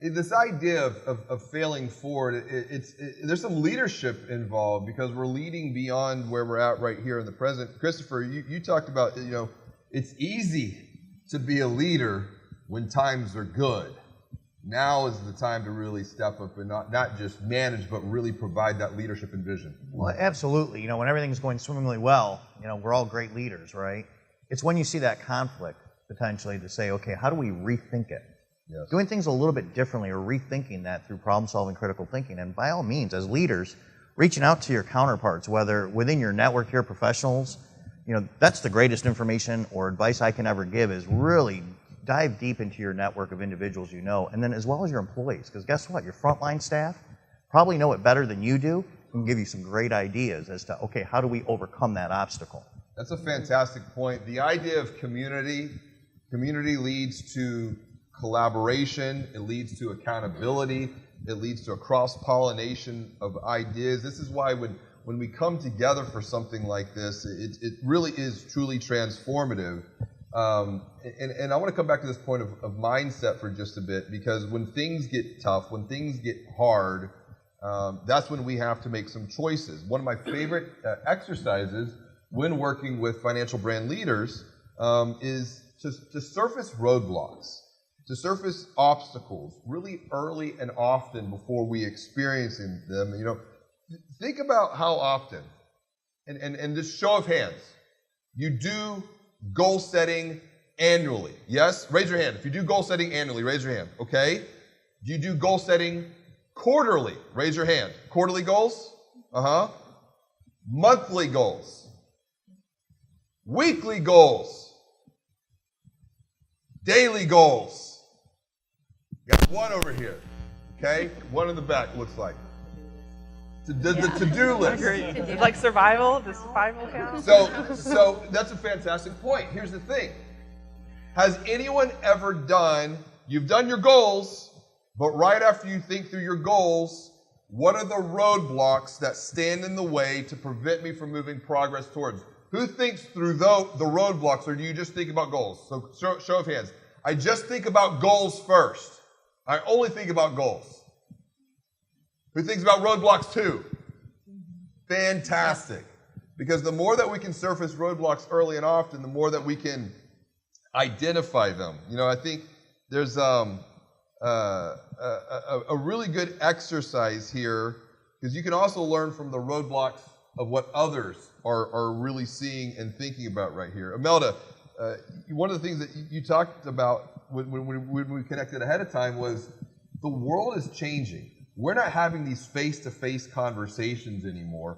This idea of failing forward, there's some leadership involved because we're leading beyond where we're at right here in the present. Christopher, you talked about, it's easy to be a leader when times are good. Now is the time to really step up and not just manage, but really provide that leadership and vision. Well, absolutely. When everything's going swimmingly well, we're all great leaders, right? It's when you see that conflict, potentially, to say, okay, how do we rethink it? Yes. Doing things a little bit differently or rethinking that through problem-solving, critical thinking. And by all means, as leaders, reaching out to your counterparts, whether within your network here, professionals, that's the greatest information or advice I can ever give is really dive deep into your network of individuals and then as well as your employees. Because guess what? Your frontline staff probably know it better than you do and give you some great ideas as to, okay, how do we overcome that obstacle? That's a fantastic point. The idea of community leads to collaboration, it leads to accountability, it leads to a cross-pollination of ideas. This is why when we come together for something like this, it really is truly transformative. And I want to come back to this point of mindset for just a bit, because when things get tough, when things get hard, that's when we have to make some choices. One of my favorite exercises when working with financial brand leaders is to surface roadblocks, to surface obstacles really early and often before we experience them. Think about how often, and just show of hands, you do goal setting annually. Yes? Raise your hand. If you do goal setting annually, raise your hand. Okay? Do you do goal setting quarterly? Raise your hand. Quarterly goals? Monthly goals? Weekly goals? Daily goals? Got one over here. Okay? One in the back looks like. The to-do list. Like survival? Does survival count? So that's a fantastic point. Here's the thing. Has anyone ever you've done your goals, but right after you think through your goals, what are the roadblocks that stand in the way to prevent me from moving progress towards? Who thinks through the roadblocks, or do you just think about goals? So show of hands. I just think about goals first. I only think about goals. Who thinks about roadblocks too? Fantastic. Because the more that we can surface roadblocks early and often, the more that we can identify them. I think there's a really good exercise here, because you can also learn from the roadblocks of what others are really seeing and thinking about right here. Imelda, one of the things that you talked about when we connected ahead of time was the world is changing. We're not having these face-to-face conversations anymore.